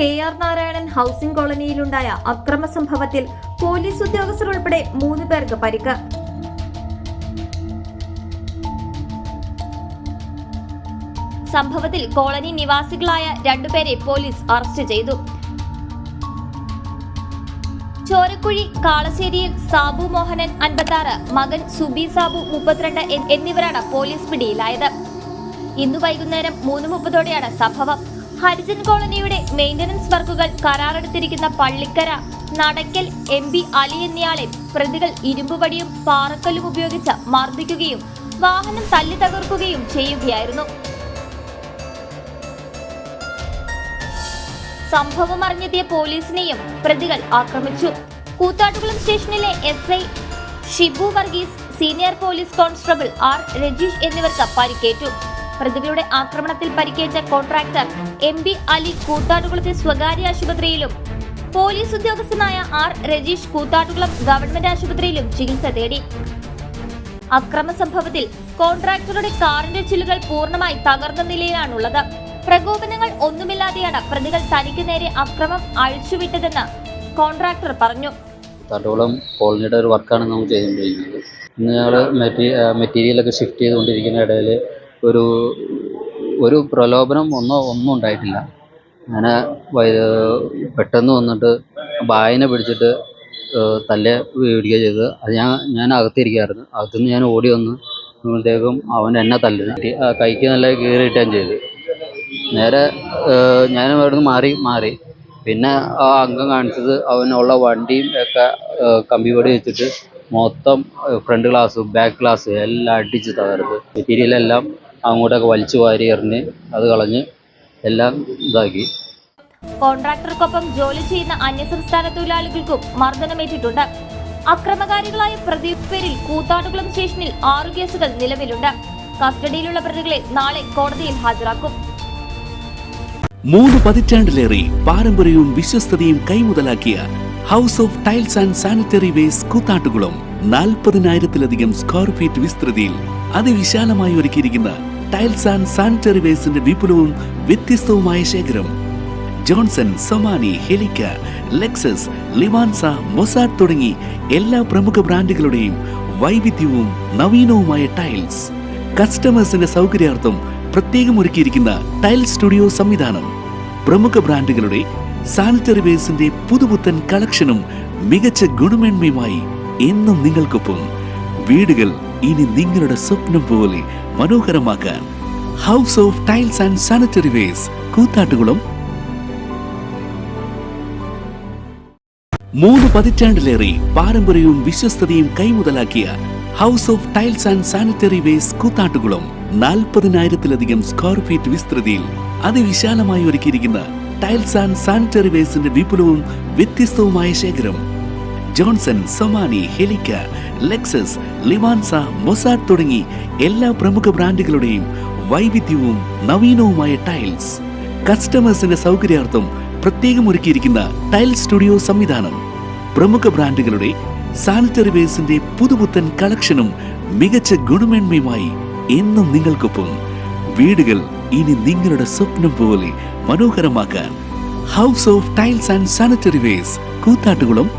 KR Narayanan housing കോളനിയിലുണ്ടായ അക്രമ സംഭവത്തിൽ police ഉദ്യോഗസ്ഥർ ഉൾപ്പെടെ 3 പേർക്ക് പരിക്ക്. സംഭവത്തിൽ കോളനി നിവാസികളായ 2 പേരെ പോലീസ് അറസ്റ്റ് ചെയ്തു. ചോരക്കുഴി കാളശ്ശേരിയിൽ സാബു മോഹനൻ 56, മകൻ സുബി സാബു 32 എന്നിവരാണ് പോലീസ് പിടിയിലായത്. ഇന്നു വൈകുന്നേരം 3:30ഓടെയാണ് സംഭവം. ഹരിജൻ കോളനിയുടെ മെയിന്റനൻസ് വർക്കുകൾ കരാറെടുത്തിരിക്കുന്ന പള്ളിക്കര നടക്കൽ MP അലി എന്നയാളെ പ്രതികൾ ഇരുമ്പുവടിയും പാറക്കല്ലും ഉപയോഗിച്ച് മർദ്ദിക്കുകയും വാഹനം തല്ലി തകർക്കുകയും ചെയ്യുകയായിരുന്നു. സംഭവം അറിഞ്ഞെത്തിയ പോലീസിനെയും പ്രതികൾ ആക്രമിച്ചു. കൂത്താട്ടുകുളം സ്റ്റേഷനിലെ SI Shibu Varghese, senior police constable R Rajeesh എന്നിവർക്ക് പരിക്കേറ്റു. പ്രതികളുടെ ആക്രമണത്തിൽ പരിക്കേറ്റ കോൺട്രാക്ടർ MP അലി കൂത്താട്ടുകുളത്തെ സ്വകാര്യ ആശുപത്രിയിലും പോലീസ് ഉദ്യോഗസ്ഥനായ R രജീഷ് കൂത്താട്ടുകുളം ഗവൺമെന്റ് ആശുപത്രിയിലും ചികിത്സ തേടി. അക്രമ സംഭവത്തിൽ കോൺട്രാക്ടറുടെ കാറിന്റെ ചില്ലുകൾ പൂർണ്ണമായി തകർന്ന നിലയിലാണുള്ളത്. പ്രകോപനങ്ങൾ ഒന്നുമില്ലാതെയാണ് പ്രതികൾ തനിക്ക് നേരെ അക്രമം അഴിച്ചുവിട്ടതെന്ന് കോൺട്രാക്ടർ പറഞ്ഞു. കൂത്താട്ടുകുളം കോളനിയുടെ ഒരു വർക്കാണ് നമ്മൾ ചെയ്തുകൊണ്ടിരിക്കുന്നത്. ഇന്ന് ഞങ്ങൾ മെറ്റീരിയലൊക്കെ ഷിഫ്റ്റ് ചെയ്തുകൊണ്ടിരിക്കുന്ന ഇടയിൽ ഒരു പ്രലോഭനം ഒന്നും ഉണ്ടായിട്ടില്ല. അങ്ങനെ പെട്ടെന്ന് വന്നിട്ട് ബായിനെ പിടിച്ചിട്ട് തല്ല് പിടിക്കുക ചെയ്തത്. അത് ഞാൻ അകത്തിരിക്കുകയായിരുന്നു. അകത്തുനിന്ന് ഞാൻ ഓടി വന്നപ്പോഴത്തേക്കും അവൻ എന്നെ തല്ലുന്നു. കൈക്ക് നല്ല കീറിയിട്ടാണ് ചെയ്ത്. നേരെ ഞാനും അവിടുന്ന് മാറി. പിന്നെ ആ അംഗം കാണിച്ചത് അവനുള്ള വണ്ടിയും ഒക്കെ കമ്പിപൊടി വെച്ചിട്ട് മൊത്തം ഫ്രണ്ട് ഗ്ലാസ് ബാക്ക് ഗ്ലാസ് എല്ലാം അടിച്ച് തകർത്ത് മെറ്റീരിയലെല്ലാം അങ്ങോട്ടൊക്കെ വലിച്ചു വാരി എറിഞ്ഞ് അത് കളഞ്ഞ് എല്ലാം ഇതാക്കി. കോൺട്രാക്ടർക്കൊപ്പം ജോലി ചെയ്യുന്ന അന്യസംസ്ഥാന തൊഴിലാളികൾക്കും മർദ്ദനമേറ്റിട്ടുണ്ട്. അക്രമകാരികളായ പ്രതിപേരിൽ കൂത്താട്ടുകുളം സ്റ്റേഷനിൽ 6 കേസുകൾ നിലവിലുണ്ട്. കസ്റ്റഡിയിലുള്ള പ്രതികളെ നാളെ കോടതിയിൽ ഹാജരാക്കും. 3 പതിറ്റാണ്ടിലേറെ പാരമ്പര്യവും വിശ്വസ്തതയും കൈമുതലാക്കിയ house of tiles and sanitary waste Koothattukulam 40,000-ലധികം സ്ക്വയർ ഫീറ്റ് വിസ്തൃതിയിൽ അതിവിശാലമായി ഒരുക്കിയിരിക്കുന്ന ടൈൽസ് ആൻഡ് സാനിറ്ററി വേസ്റ്റിന്റെ വിപുലവും വ്യത്യസ്തവുമായ ശേഖരം. ജോൺസൺ, സൊമാനി, ഹെലിക്ക, ലെക്സസ്, ലിവാൻസ, മൊസാഡ് തുടങ്ങി എല്ലാ പ്രമുഖ ബ്രാൻഡുകളുടെയും വൈവിധ്യവും നവീനവുമായ ടൈൽസ്. കസ്റ്റമേഴ്സിന്റെ സൗകര്യാർത്ഥം പ്രത്യേകം ഒരുക്കിയിരിക്കുന്ന ടൈൽ സ്റ്റുഡിയോ സംവിധാനം. പ്രമുഖ ബ്രാൻഡുകളുടെ സാനിറ്ററി വേസ്റ്റിന്റെ പുതുപുത്തൻ കളക്ഷനും മികച്ച ഗുണമേന്മയുമായി എന്നും നിങ്ങൾക്കൊപ്പം. വീടുകൾ ഇനി നിങ്ങളുടെ സ്വപ്നം പോലെ മനോഹരമാക്കാൻ house of tiles and sanitary waste Koothattukulam. 3 പതിറ്റാണ്ടിലേറെ പാരമ്പര്യവും വിശ്വസ്തതയും കൈമുതലാക്കിയ house of tiles and sanitary waste Koothattukulam 40,000-ലധികം സ്ക്വയർ ഫീറ്റ് വിസ്തൃതിയിൽ അതിവിശാലമായി ഒരുക്കിയിരിക്കുന്ന ടൈൽസ് ആൻഡ് സാനിറ്ററി വേസ്റ്റിന്റെ വിപുലവും വ്യത്യസ്തവുമായ ശേഖരം. ജോൺസൺ, സൊമാനി, ഹെലിക്ക, ലെക്സസ്, ലിവാൻസ, മൊസാഡ് തുടങ്ങി എല്ലാ പ്രമുഖ ബ്രാൻഡുകളുടെയും വൈവിധ്യവും നവീനവുമായ ടൈൽസ്. കസ്റ്റമേഴ്സിന്റെ സൗകര്യാർത്ഥം പ്രത്യേകം ഒരുക്കിയിരിക്കുന്ന ടൈൽ സ്റ്റുഡിയോ സംവിധാനം. പ്രമുഖ ബ്രാൻഡുകളുടെ സാനിറ്ററി വേസ്റ്റിന്റെ പുതുപുത്തൻ കളക്ഷനും മികച്ച ഗുണമേന്മയുമായി എന്നും നിങ്ങൾക്കൊപ്പം. വീടുകൾ ഇനി നിങ്ങളുടെ സ്വപ്നം പോലെ മനോഹരമാക്കാൻ house of tiles and sanitary waste Koothattukulam.